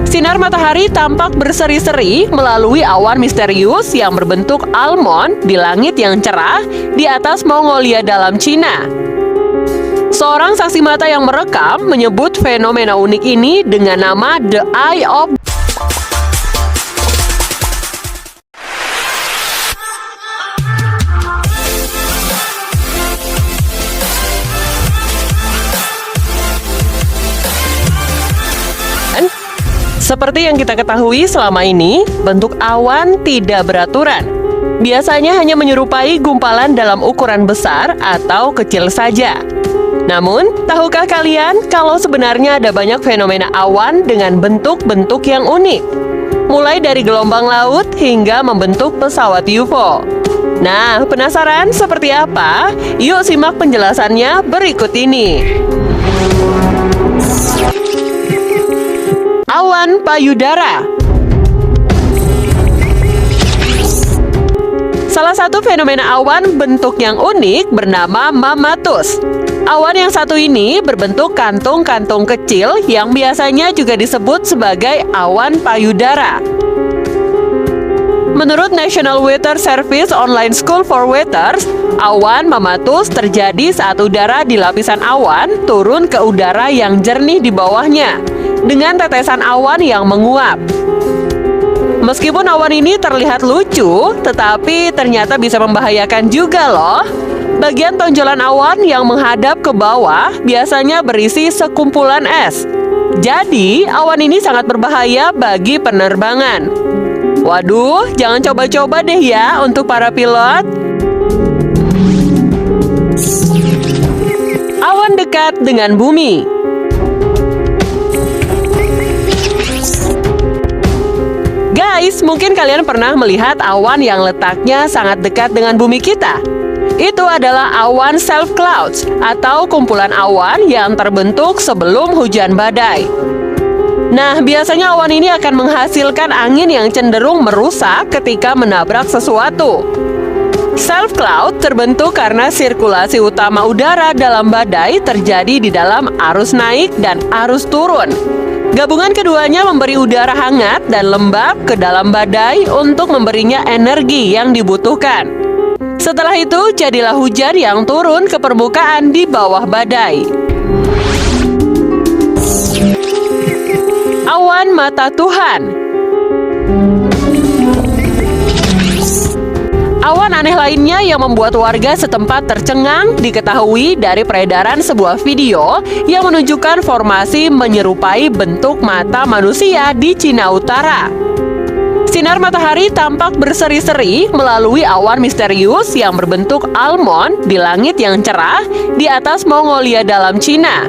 Sinar matahari tampak berseri-seri melalui awan misterius yang berbentuk almond di langit yang cerah di atas Mongolia dalam Cina. Seorang saksi mata yang merekam menyebut fenomena unik ini dengan nama The Eye of God. Seperti yang kita ketahui selama ini, bentuk awan tidak beraturan. Biasanya hanya menyerupai gumpalan dalam ukuran besar atau kecil saja. Namun, tahukah kalian kalau sebenarnya ada banyak fenomena awan dengan bentuk-bentuk yang unik? Mulai dari gelombang laut hingga membentuk pesawat UFO. Nah, penasaran seperti apa? Yuk simak penjelasannya berikut ini. Awan payudara. Salah satu fenomena awan bentuk yang unik bernama mammatus. Awan yang satu ini berbentuk kantung-kantung kecil yang biasanya juga disebut sebagai awan payudara. Menurut National Weather Service Online School for Weathers, awan mammatus terjadi saat udara di lapisan awan turun ke udara yang jernih di bawahnya, dengan tetesan awan yang menguap. Meskipun awan ini terlihat lucu, tetapi ternyata bisa membahayakan juga loh. Bagian tonjolan awan yang menghadap ke bawah biasanya berisi sekumpulan es. Jadi, awan ini sangat berbahaya bagi penerbangan. Waduh, jangan coba-coba deh ya untuk para pilot. Awan dekat dengan bumi. Guys, mungkin kalian pernah melihat awan yang letaknya sangat dekat dengan bumi kita. Itu adalah awan self clouds atau kumpulan awan yang terbentuk sebelum hujan badai. Nah, biasanya awan ini akan menghasilkan angin yang cenderung merusak ketika menabrak sesuatu. Self cloud terbentuk karena sirkulasi utama udara dalam badai terjadi di dalam arus naik dan arus turun. Gabungan keduanya memberi udara hangat dan lembab ke dalam badai untuk memberinya energi yang dibutuhkan. Setelah itu, jadilah hujan yang turun ke permukaan di bawah badai. Awan mata Tuhan. Awan aneh lainnya yang membuat warga setempat tercengang diketahui dari peredaran sebuah video yang menunjukkan formasi menyerupai bentuk mata manusia di Cina Utara. Sinar matahari tampak berseri-seri melalui awan misterius yang berbentuk almond di langit yang cerah di atas Mongolia dalam Cina.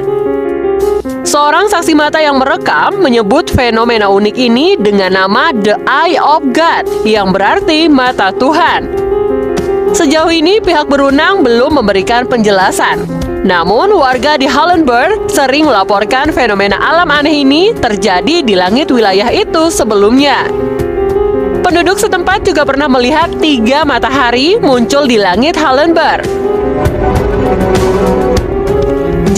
Seorang saksi mata yang merekam menyebut fenomena unik ini dengan nama The Eye of God, yang berarti mata Tuhan. Sejauh ini pihak berwenang belum memberikan penjelasan. Namun warga di Hallenberg sering melaporkan fenomena alam aneh ini terjadi di langit wilayah itu sebelumnya. Penduduk setempat juga pernah melihat 3 matahari muncul di langit Hallenberg.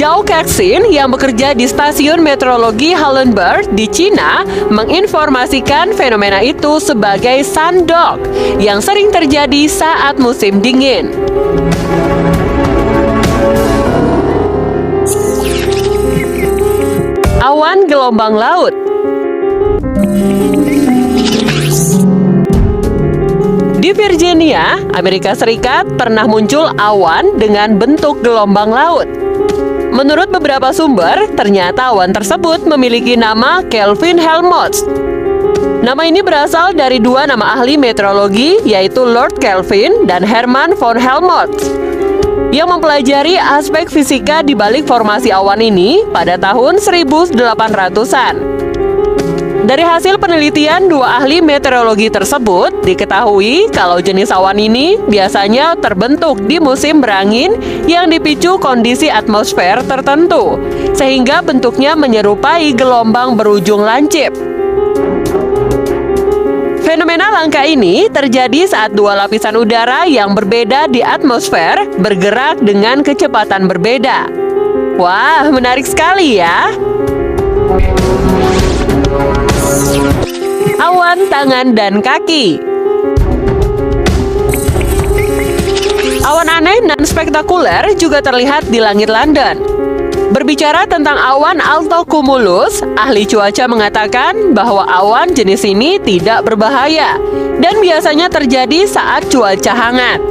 Zhao Kexin yang bekerja di stasiun meteorologi Hallenberg di Cina menginformasikan fenomena itu sebagai sundog yang sering terjadi saat musim dingin. Awan gelombang laut. Di Virginia, Amerika Serikat pernah muncul awan dengan bentuk gelombang laut. Menurut beberapa sumber, ternyata awan tersebut memiliki nama Kelvin Helmholtz. Nama ini berasal dari 2 nama ahli meteorologi, yaitu Lord Kelvin dan Hermann von Helmholtz, yang mempelajari aspek fisika di balik formasi awan ini pada tahun 1800-an. Dari hasil penelitian 2 ahli meteorologi tersebut, diketahui kalau jenis awan ini biasanya terbentuk di musim berangin yang dipicu kondisi atmosfer tertentu, sehingga bentuknya menyerupai gelombang berujung lancip. Fenomena langka ini terjadi saat 2 lapisan udara yang berbeda di atmosfer bergerak dengan kecepatan berbeda. Wah, menarik sekali ya! kepala, tangan, dan kaki. Awan aneh dan spektakuler juga terlihat di langit London. Berbicara tentang awan altocumulus, ahli cuaca mengatakan bahwa awan jenis ini tidak berbahaya dan biasanya terjadi saat cuaca hangat.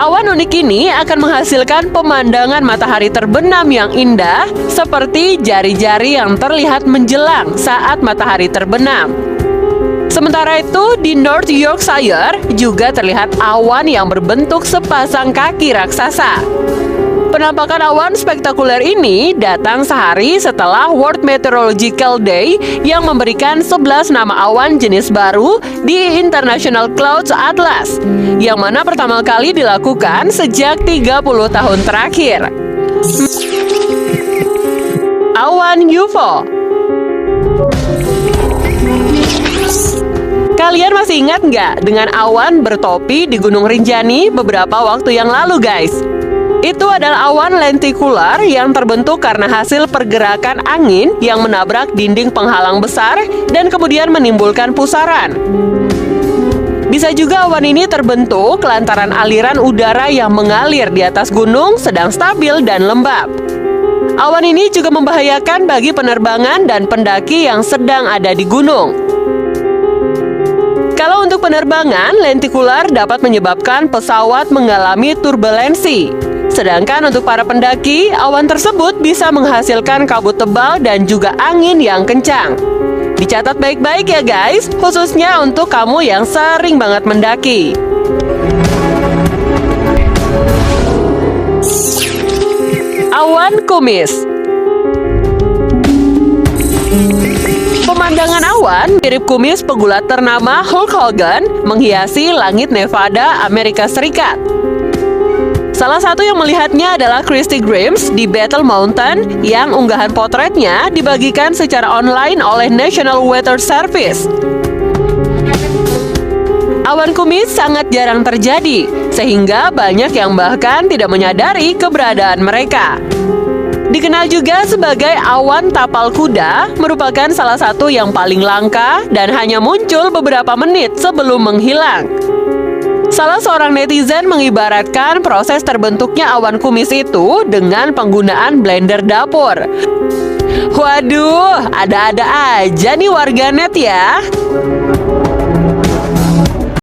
Awan unik ini akan menghasilkan pemandangan matahari terbenam yang indah, seperti jari-jari yang terlihat menjelang saat matahari terbenam. Sementara itu, di North Yorkshire juga terlihat awan yang berbentuk sepasang kaki raksasa. Penampakan awan spektakuler ini datang sehari setelah World Meteorological Day yang memberikan 11 nama awan jenis baru di International Clouds Atlas, yang mana pertama kali dilakukan sejak 30 tahun terakhir. Awan UFO. Kalian masih ingat nggak dengan awan bertopi di Gunung Rinjani beberapa waktu yang lalu, guys? Itu adalah awan lentikular yang terbentuk karena hasil pergerakan angin yang menabrak dinding penghalang besar dan kemudian menimbulkan pusaran. Bisa juga awan ini terbentuk lantaran aliran udara yang mengalir di atas gunung sedang stabil dan lembab. Awan ini juga membahayakan bagi penerbangan dan pendaki yang sedang ada di gunung. Kalau untuk penerbangan, lentikular dapat menyebabkan pesawat mengalami turbulensi. Sedangkan untuk para pendaki, awan tersebut bisa menghasilkan kabut tebal dan juga angin yang kencang. Dicatat baik-baik ya guys, khususnya untuk kamu yang sering banget mendaki. Awan kumis. Pemandangan awan mirip kumis pegulat ternama Hulk Hogan menghiasi langit Nevada, Amerika Serikat. Salah satu yang melihatnya adalah Christy Grimes di Battle Mountain yang unggahan potretnya dibagikan secara online oleh National Weather Service. Awan kumis sangat jarang terjadi, sehingga banyak yang bahkan tidak menyadari keberadaan mereka. Dikenal juga sebagai awan tapal kuda, merupakan salah satu yang paling langka dan hanya muncul beberapa menit sebelum menghilang. Salah seorang netizen mengibaratkan proses terbentuknya awan kumis itu dengan penggunaan blender dapur. Waduh, ada-ada aja nih warganet ya.